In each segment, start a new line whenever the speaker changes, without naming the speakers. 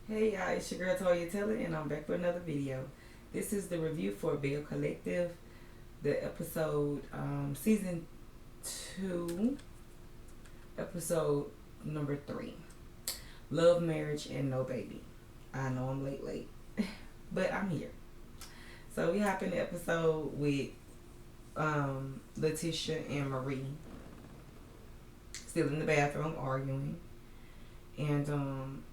Hey y'all, it's your girl Toya Taylor, and I'm back with another video. This is the review for Belle Collective, the episode, season 2, episode number 3, Love, Marriage, and No Baby. I know I'm late, but I'm here. So we hop in the episode with Letitia and Marie still in the bathroom arguing, and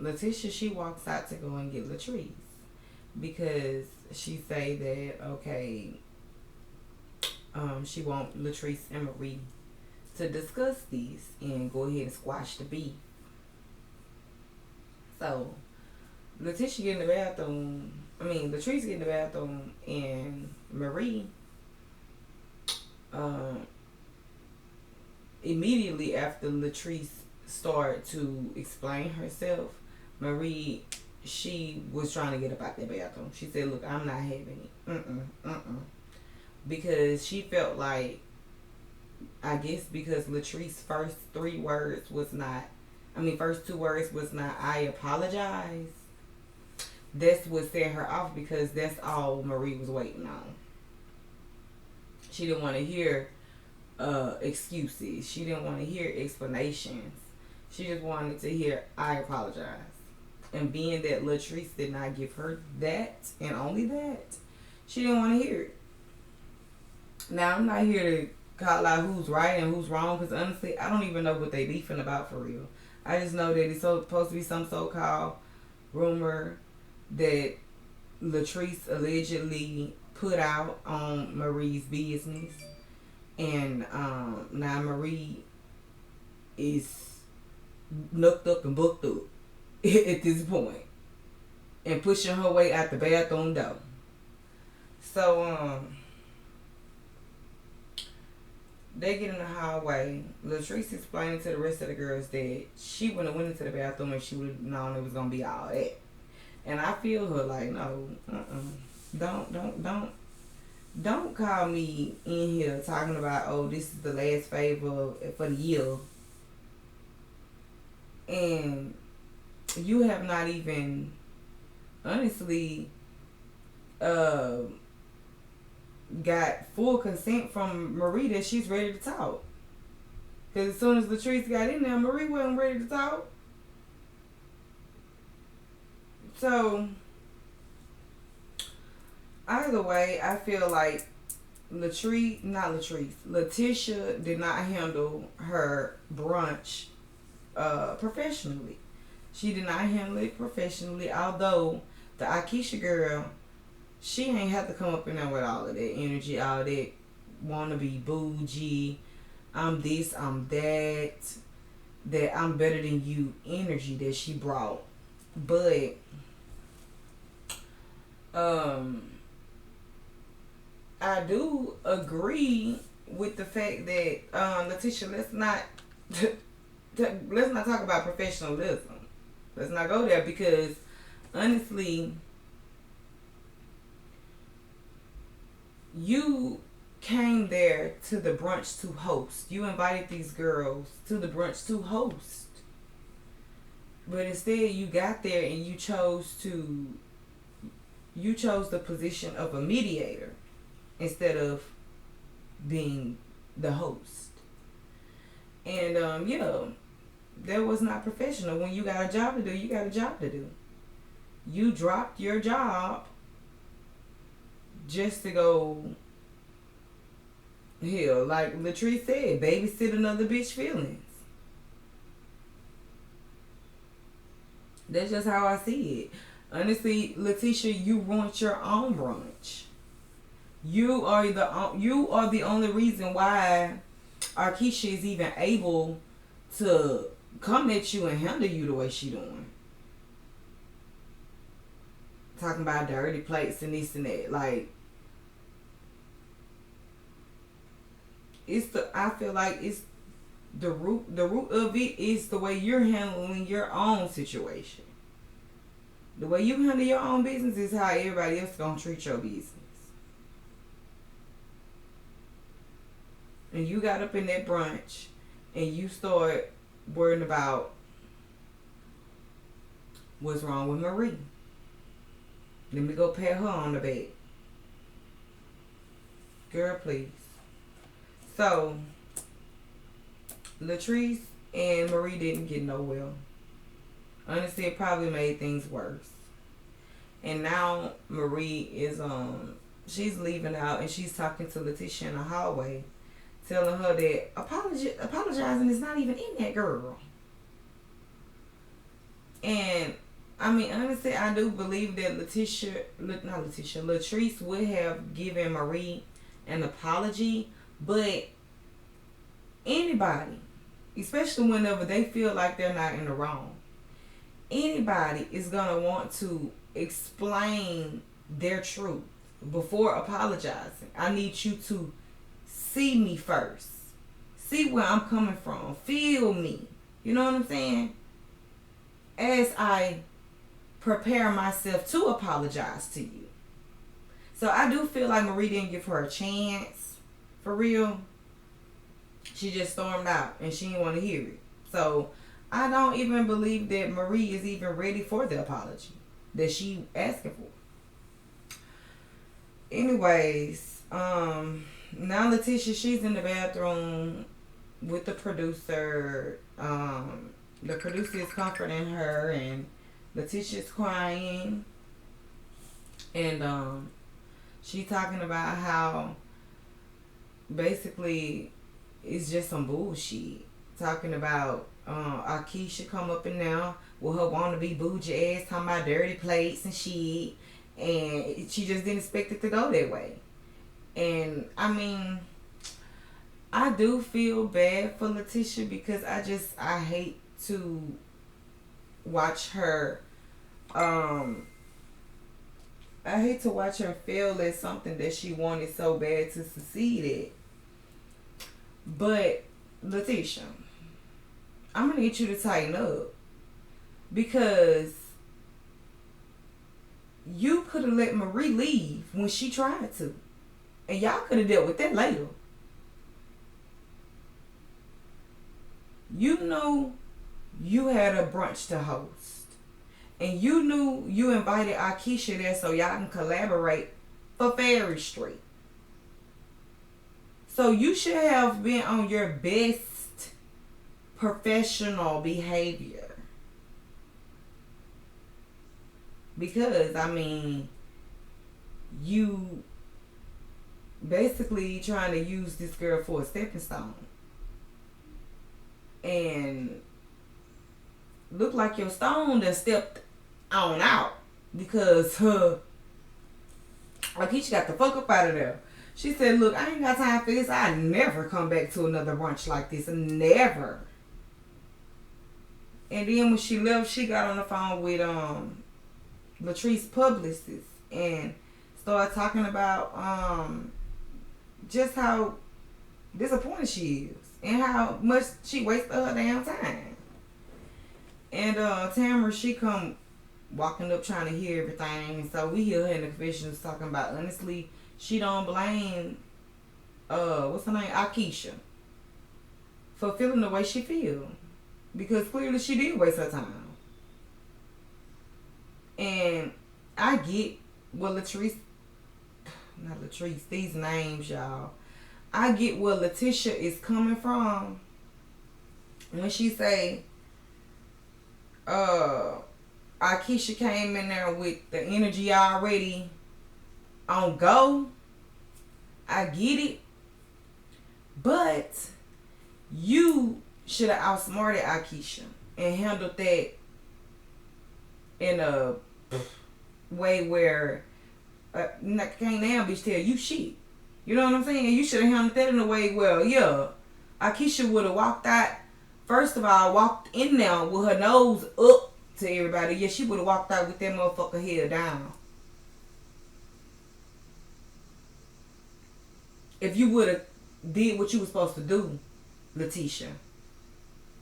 Letitia, she walks out to go and get Latrice because she say that she want Latrice and Marie to discuss these and go ahead and squash the beef. So Letitia get in the bathroom. Latrice get in the bathroom, and Marie, um, immediately after Latrice started to explain herself, Marie, she was trying to get up out that bathroom. She said, "Look, I'm not having it. Because she felt like, I guess because Latrice's first two words was not, I apologize. That's what set her off, because that's all Marie was waiting on. She didn't want to hear excuses. She didn't want to hear explanations. She just wanted to hear, I apologize. And being that Latrice did not give her that, and only that, she didn't want to hear it. Now, I'm not here to call out who's right and who's wrong, because honestly, I don't even know what they beefing about for real. I just know that it's supposed to be some so-called rumor that Latrice allegedly put out on Marie's business. And now Marie is knocked up and booked up at this point, and pushing her way out the bathroom door. So they get in the hallway. Latrice explaining to the rest of the girls that she wouldn't have went into the bathroom if she would have known it was gonna be all that. And I feel her like, no, don't call me in here talking about, oh, this is the last favor for the year, and you have not even honestly got full consent from Marie that she's ready to talk. Because as soon as Latrice got in there, Marie wasn't ready to talk. So either way, I feel like Letitia did not handle her brunch professionally. She did not handle it professionally, although the Akeisha girl, she ain't have to come up in there with all of that energy, all that wanna be bougie, I'm this, I'm that I'm better than you energy that she brought. But I do agree with the fact that Letitia, let's not talk about professionalism. Let's not go there, because honestly, you came there to the brunch to host. You invited these girls to the brunch to host. But instead you got there and you chose the position of a mediator instead of being the host. And that was not professional. When you got a job to do, you got a job to do. You dropped your job just to go, hell, like Latrice said, babysit another bitch feelings. That's just how I see it. Honestly, Letitia, you ruined your own brunch. You are the only reason why Arkisha is even able to come at you and handle you the way she doing. Talking about dirty plates and this and that. Like, I feel like it's the root of it is the way you're handling your own situation. The way you handle your own business is how everybody else gonna treat your business. And you got up in that brunch and you start worrying about What's wrong with Marie? Let me go pat her on the back. Girl, please. So, Latrice and Marie didn't get no well. Honestly, it probably made things worse. And now Marie is she's leaving out and she's talking to Letitia in the hallway, telling her that apologizing is not even in that girl. And I mean, honestly, I do believe that Latrice would have given Marie an apology, but anybody, especially whenever they feel like they're not in the wrong, anybody is gonna want to explain their truth before apologizing. I need you to see me first, see where I'm coming from, feel me. You know what I'm saying? As I prepare myself to apologize to you. So I do feel like Marie didn't give her a chance. For real. She just stormed out and she didn't want to hear it. So I don't even believe that Marie is even ready for the apology that she asking for. Anyways, now Letitia, she's in the bathroom with the producer. The producer is comforting her and Letitia's crying. And she's talking about how basically it's just some bullshit. Talking about Akeisha come up in now with her wannabe bougie ass talking about dirty plates and shit, and she just didn't expect it to go that way. And I mean, I do feel bad for Letitia because I hate to watch her I hate to watch her fail at something that she wanted so bad to succeed at. But Letitia, I'm gonna need you to tighten up, because you could have let Marie leave when she tried to, and y'all could have dealt with that later. You know you had a brunch to host, and you knew you invited Akeisha there so y'all can collaborate for Ferry Street. So you should have been on your best professional behavior. Because, I mean, you basically trying to use this girl for a stepping stone. And look like your stone that stepped on out, because Akeisha got the fuck up out of there. She said, look, I ain't got time for this. I never come back to another brunch like this. Never. And then when she left, she got on the phone with Latrice's publicist and started talking about just how disappointed she is and how much she wasted her damn time. And Tamara, she come walking up trying to hear everything, and so we hear her in the confessions talking about, honestly, she don't blame what's her name, Akeisha, for feeling the way she feel, because clearly she did waste her time. And I get what these names, y'all. I get where Letitia is coming from when she say Akeisha came in there with the energy already on go. I get it. But you should have outsmarted Akeisha and handled that in a way where can't damn bitch tell you shit. You know what I'm saying? You should have handled that in a way where, yeah, Akeisha would have walked out. First of all, walked in there with her nose up to everybody. Yeah, she would have walked out with that motherfucker head down. If you would have did what you were supposed to do, Letitia.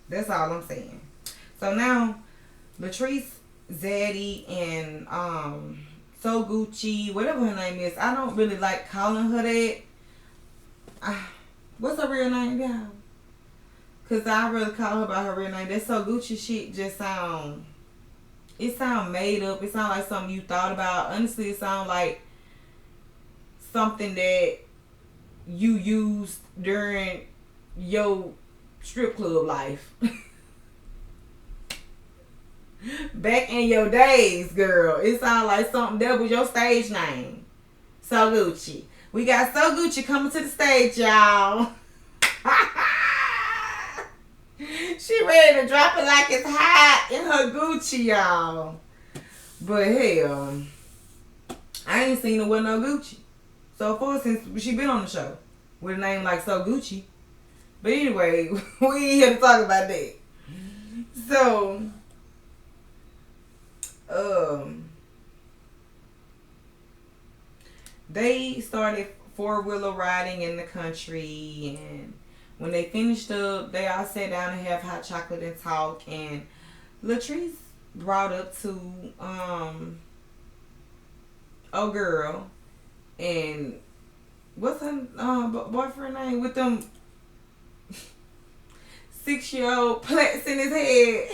That's all I'm saying. So now, Latrice, Zaddy, and So Gucci, whatever her name is, I don't really like calling her that. What's her real name, y'all? Because I really call her by her real name. That So Gucci shit just sound It sound made up. It sound like something you thought about. Honestly, it sound like something that you used during your strip club life. Back in your days, girl. It sound like something that was your stage name. So Gucci. We got So Gucci coming to the stage, y'all. She ready to drop it like it's hot in her Gucci, y'all. But hell, I ain't seen her with no Gucci so far since she been on the show with a name like So Gucci. But anyway, we ain't here to talk about that. So, they started four-wheeler riding in the country, and when they finished up, they all sat down and have hot chocolate and talk. And Latrice brought up to oh girl, and what's her boyfriend name with them 6-year-old plaits in his head,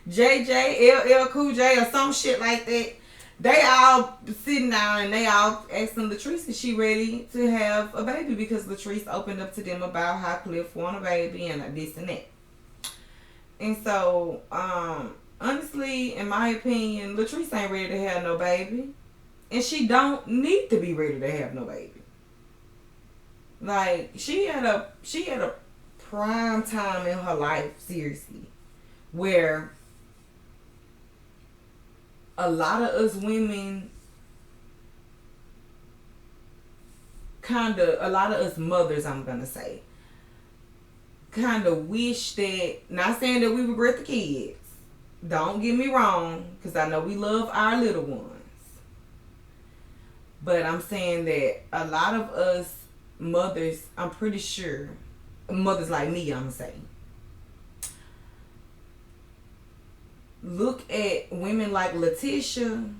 JJ, LL Cool J or some shit like that. They all sitting down and they all asking Latrice is she ready to have a baby, because Latrice opened up to them about how Cliff want a baby and this and that. And so, honestly, in my opinion, Latrice ain't ready to have no baby. And she don't need to be ready to have no baby. Like, she had a prime time in her life, seriously, where a lot of us women a lot of us mothers, I'm gonna say, kind of wish that, not saying that we regret the kids, don't get me wrong, because I know we love our little ones, but I'm saying that a lot of us mothers, I'm pretty sure, mothers like me, I'm saying, look at women like Latrice,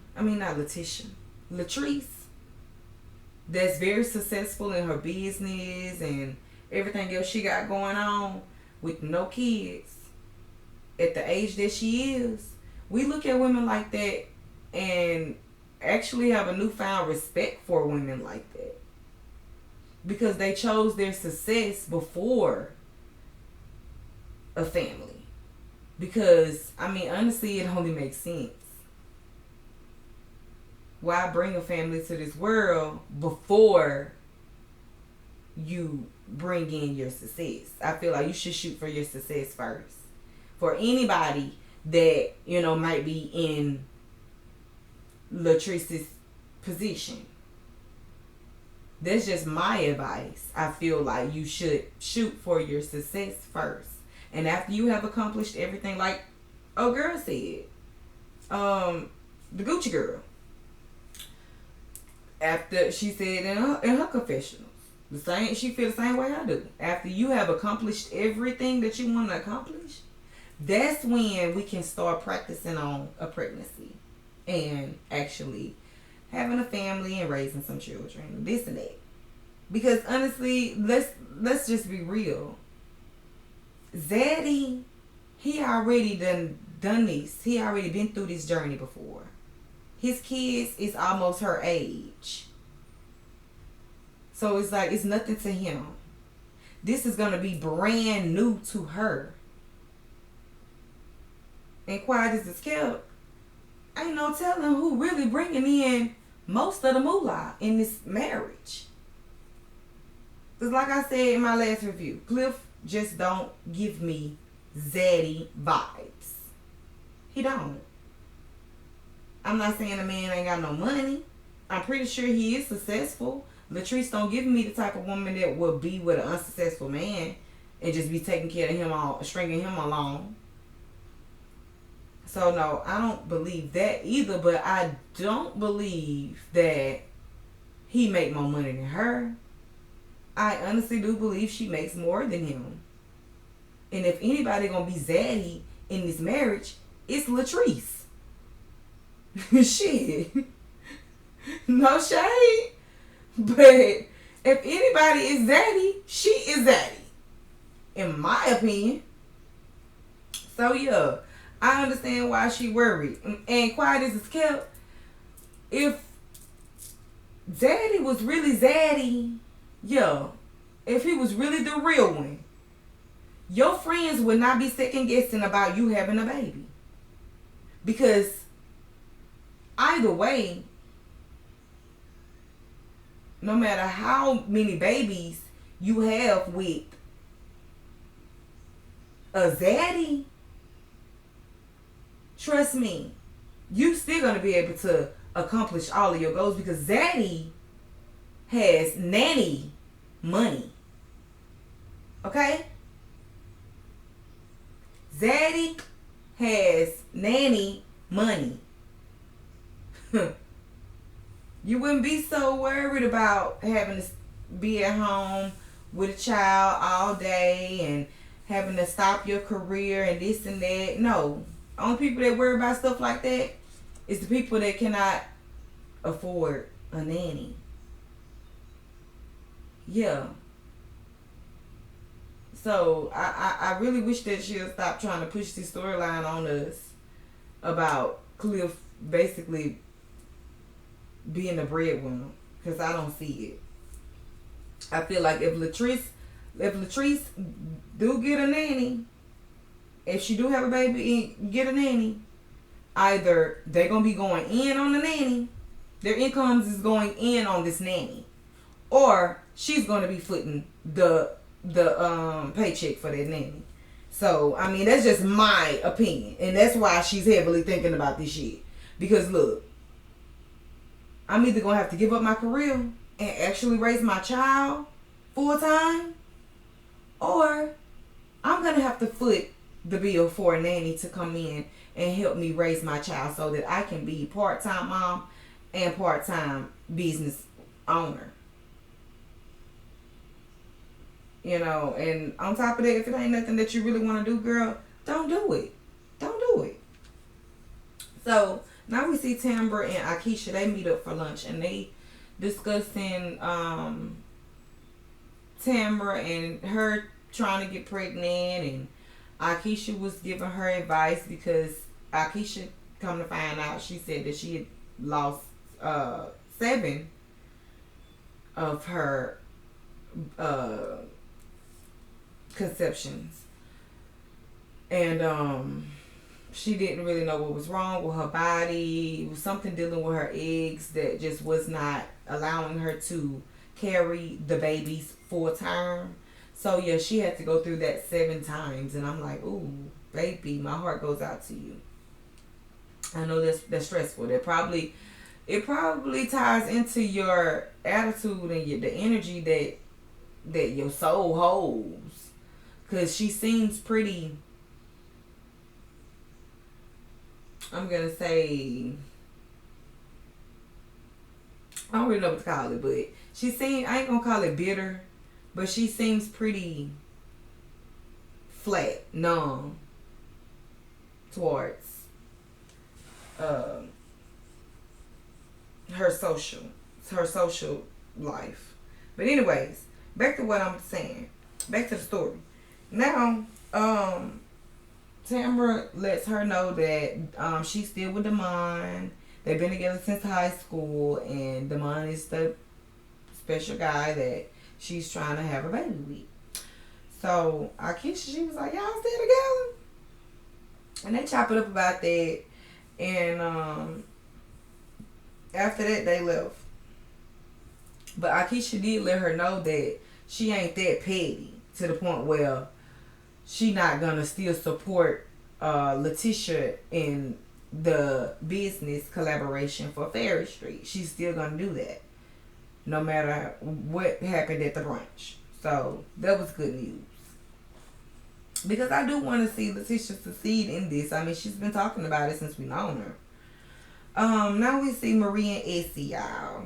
that's very successful in her business and everything else she got going on with no kids at the age that she is. We look at women like that and actually have a newfound respect for women like that, because they chose their success before a family. Because, honestly, it only makes sense. Why bring a family to this world before you bring in your success? I feel like you should shoot for your success first. For anybody that, might be in Latrice's position. That's just my advice. I feel like you should shoot for your success first. And after you have accomplished everything, like girl said, the Gucci girl, after she said in her confessionals, she feel the same way I do. After you have accomplished everything that you want to accomplish, that's when we can start practicing on a pregnancy and actually having a family and raising some children, this and that. Because honestly, let's just be real. Zaddy, he already done this. He already been through this journey before. His kids is almost her age. So it's like, it's nothing to him. This is going to be brand new to her. And quiet as it's kept, ain't no telling who really bringing in most of the moolah in this marriage. Because like I said in my last review, Cliff just don't give me zaddy vibes. He don't. I'm not saying the man ain't got no money. I'm pretty sure he is successful. Latrice don't give me the type of woman that will be with an unsuccessful man and just be taking care of him, stringing him along. So no, I don't believe that either. But I don't believe that he make more money than her. I honestly do believe she makes more than him. And if anybody gonna be zaddy in this marriage, it's Latrice. Shit. No shade. But if anybody is zaddy, she is zaddy. In my opinion. So yeah, I understand why she worried. And quiet as it's kept, if Zaddy was really Zaddy, yeah, if he was really the real one, your friends would not be second guessing about you having a baby. Because either way, no matter how many babies you have with a Zaddy, trust me, you still gonna be able to accomplish all of your goals because Zaddy has nanny money. Okay? Zaddy has nanny money. You wouldn't be so worried about having to be at home with a child all day and having to stop your career and this and that. No. Only people that worry about stuff like that is the people that cannot afford a nanny. Yeah. So I really wish that she'll stop trying to push this storyline on us about Cliff basically being a breadwinner, because I don't see it. I feel like if Latrice do get a nanny, if she do have a baby and get a nanny, either they're gonna be going in on the nanny, their incomes is going in on this nanny, or she's gonna be footing the paycheck for that nanny. So I mean, that's just my opinion, and that's why she's heavily thinking about this shit. Because look, I'm either gonna have to give up my career and actually raise my child full time, or I'm gonna have to foot the bill for a nanny to come in and help me raise my child so that I can be part-time mom and part-time business owner. You know, and on top of that, if it ain't nothing that you really want to do, girl, don't do it. Don't do it. So now we see Tambra and Akeisha. They meet up for lunch and they discussing Tambra and her trying to get pregnant, and Akeisha was giving her advice because Akeisha, come to find out, she said that she had lost 7 of her conceptions, and she didn't really know what was wrong with her body. It was something dealing with her eggs that just was not allowing her to carry the babies full term. So yeah, she had to go through that 7 times, and I'm like, ooh, baby, my heart goes out to you. I know that's stressful. It probably ties into your attitude and the energy that your soul holds, because she seems pretty, I'm gonna say, I don't really know what to call it, but she seems, I ain't gonna call it bitter, but she seems pretty flat, numb towards her social life. But anyways, back to what I'm saying. Back to the story. Now, Tamara lets her know that she's still with Damon. They've been together since high school, and Damon is the special guy that she's trying to have a baby with. So Akeisha, she was like, y'all still together? And they chop it up about that. And after that, they left. But Akeisha did let her know that she ain't that petty to the point where she not gonna still support Letitia in the business collaboration for Ferry Street. She's still gonna do that, no matter what happened at the brunch. So that was good news, because I do want to see Letitia succeed in this. I mean, she's been talking about it since we known her. Now we see Marie and Essie, y'all.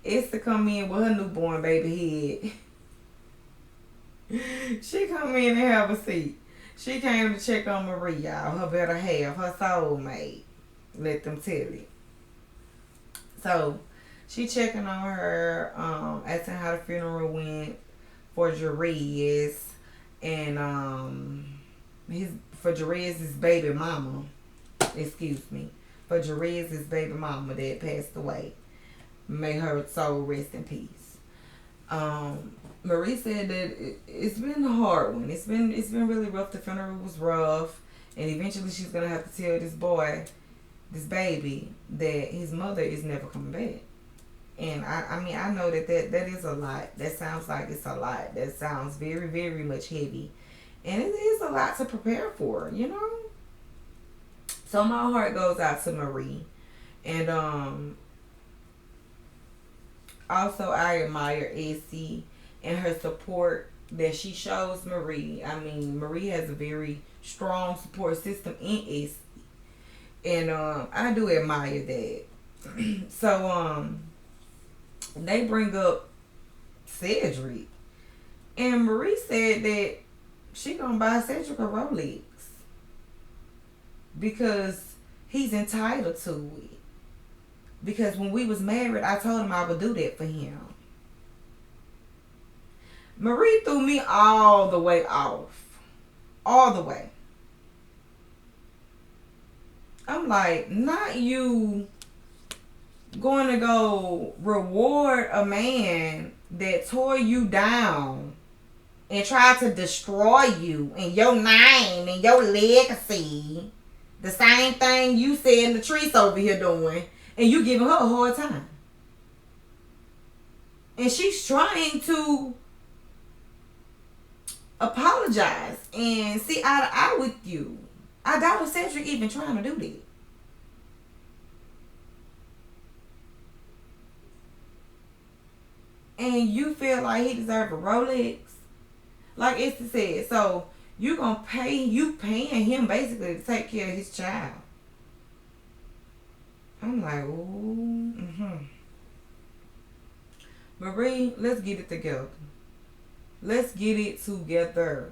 Essie come in with her newborn baby head. She come in and have a seat. She came to check on Marie, y'all. Her better half, her soulmate. Let them tell it. So she checking on her, asking how the funeral went for Jerez. And his for Jerez's baby mama, excuse me, for Jerez's baby mama that passed away. May her soul rest in peace. Marie said that it's been a hard one. It's been really rough. The funeral was rough, and eventually she's gonna have to tell this boy, this baby, that his mother is never coming back. And I mean, I know that is a lot. That sounds like it's a lot. That sounds very, very much heavy, and it is a lot to prepare for, you know. So my heart goes out to Marie, and also I admire Essie and her support that she shows Marie. I mean, Marie has a very strong support system in Essie, and I do admire that. So they bring up Cedric, and Marie said that she gonna buy Cedric a Rolex because he's entitled to it. Because when we was married, I told him I would do that for him. Marie threw me all the way off. All the way. I'm like, not you going to go reward a man that tore you down and tried to destroy you and your name and your legacy. The same thing you said Latrice over here doing, and you giving her a hard time. And she's trying to apologize and see eye to eye with you. I doubt if Cedric even trying to do that. And you feel like he deserves a Rolex? Like Esther said, so you paying him basically to take care of his child. I'm like, ooh, Marie, let's get it together. Let's get it together.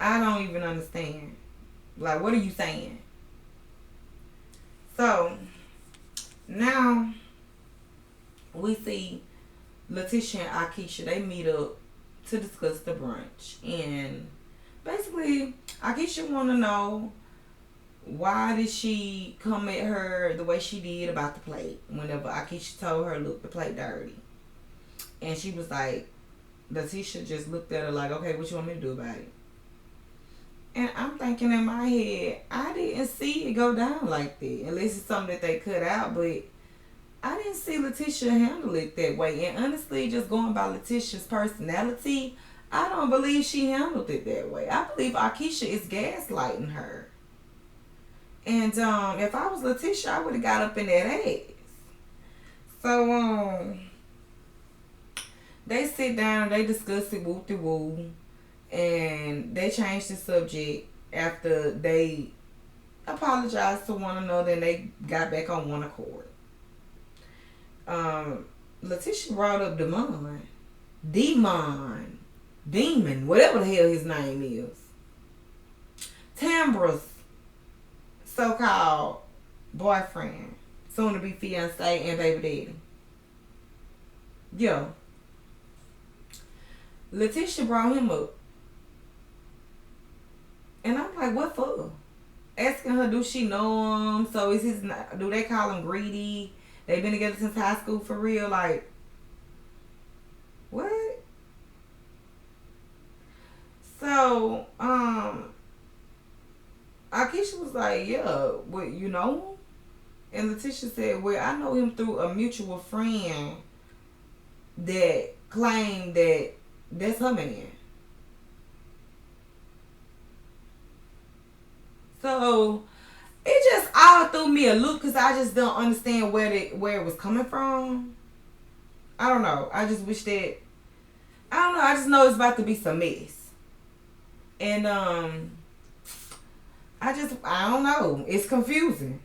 I don't even understand. Like, what are you saying? So, now we see Letitia and Akeisha. They meet up to discuss the brunch. And basically, Akeisha want to know, why did she come at her the way she did about the plate? Whenever Akeisha told her, look, the plate dirty. And she was like, Letitia just looked at her like, okay, what you want me to do about it? And I'm thinking in my head, I didn't see it go down like that. Unless it's something that they cut out, but I didn't see Letitia handle it that way. And honestly, just going by Letitia's personality, I don't believe she handled it that way. I believe Akeisha is gaslighting her. And if I was Letitia, I would have got up in that ass. So they sit down, they discuss it, whoop-de-woo, and they changed the subject after they apologized to one another and they got back on one accord. Letitia brought up Demon, whatever the hell his name is. Tambra's so-called boyfriend, soon to be fiance and baby daddy. Yo, Letitia brought him up, and I'm like, what for? Asking her, do she know him? So do they call him greedy? They've been together since high school for real? Like, what? So, Akeisha was like, yeah, what, you know him? And Letitia said, well, I know him through a mutual friend that claimed that that's her man. So, it just all threw me a loop because I just don't understand where it was coming from. I don't know. I just wish that, I don't know. I just know it's about to be some mess. And, I don't know. It's confusing.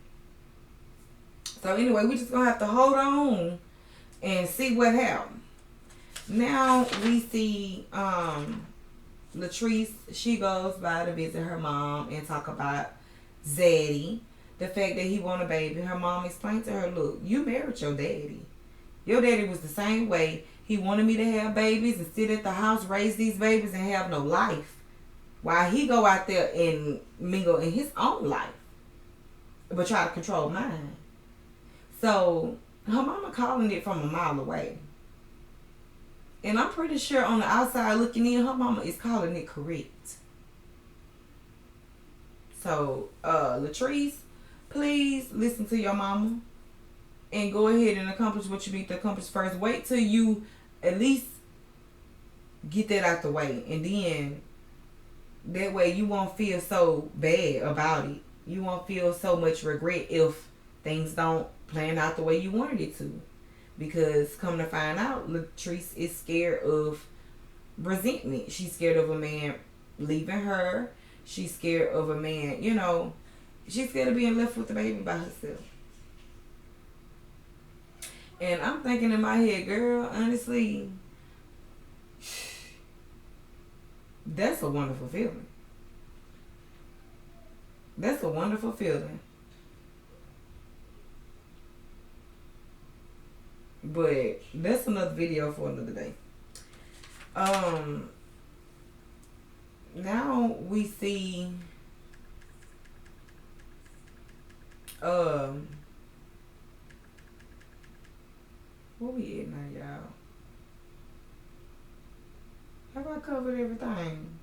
So anyway, we just gonna have to hold on and see what happens. Now we see Latrice. She goes by to visit her mom and talk about Zaddy. The fact that he want a baby. Her mom explained to her, look, you married your daddy. Your daddy was the same way. He wanted me to have babies and sit at the house, raise these babies, and have no life. while he go out there and mingle in his own life, but try to control mine. So her mama calling it from a mile away. And I'm pretty sure on the outside looking in, her mama is calling it correct. So, Latrice, please listen to your mama and go ahead and accomplish what you need to accomplish first. Wait till you at least get that out the way. And then that way you won't feel so bad about it. You won't feel so much regret if things don't plan out the way you wanted it to. Because come to find out, Latrice is scared of resentment. She's scared of a man leaving her. She's scared of a man, you know, she's scared of being left with the baby by herself. And I'm thinking in my head, girl, honestly, that's a wonderful feeling. That's a wonderful feeling. But that's another video for another day. Now we see where we at now, y'all? Have I covered everything?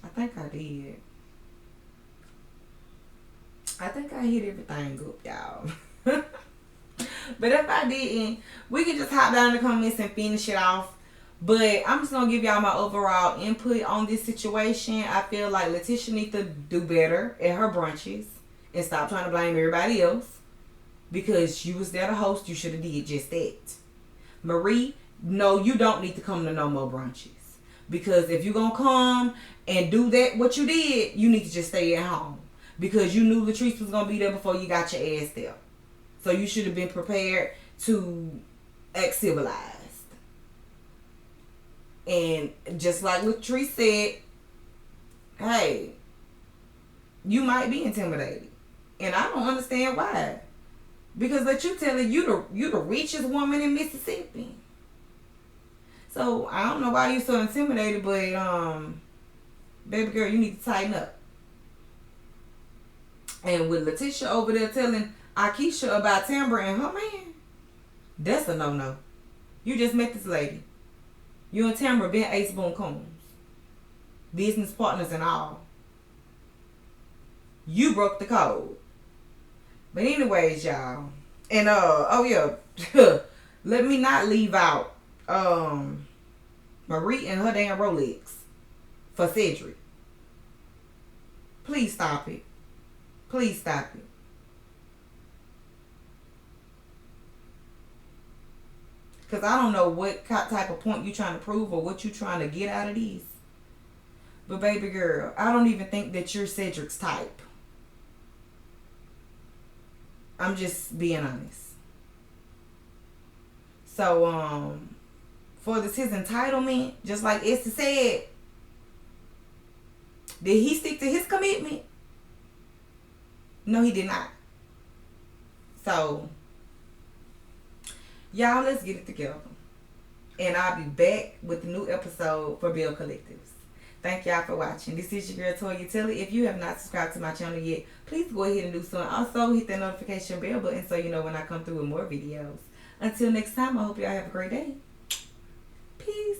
I think I did. I think I hit everything up, y'all. But if I didn't, we can just hop down in the comments and finish it off. But I'm just going to give y'all my overall input on this situation. I feel like Letitia needs to do better at her brunches and stop trying to blame everybody else. Because you was there to host, you should have did just that. Marie, no, you don't need to come to no more brunches. Because if you're going to come and do that, what you did, you need to just stay at home. Because you knew Latrice was going to be there before you got your ass there. So you should have been prepared to act civilized. And just like Latrice said, hey, you might be intimidated. And I don't understand why. Because let you tell it, you the richest woman in Mississippi. So I don't know why you're so intimidated, but baby girl, you need to tighten up. And with Letitia over there telling Akeisha about Timber and her man, that's a no-no. You just met this lady. You and Timber been ace boon coons. Business partners and all. You broke the code. But anyways, y'all. And oh yeah. Let me not leave out Marie and her damn Rolex for Cedric. Please stop it. Please stop it. Because I don't know what type of point you're trying to prove or what you're trying to get out of these. But baby girl, I don't even think that you're Cedric's type. I'm just being honest. So, for this his entitlement, just like Esther said, did he stick to his commitment? No, he did not. So, y'all, let's get it together. And I'll be back with a new episode for Belle Collectives. Thank y'all for watching. This is your girl, Toya Tilly. If you have not subscribed to my channel yet, please go ahead and do so. And also, hit that notification bell button so you know when I come through with more videos. Until next time, I hope y'all have a great day. Peace.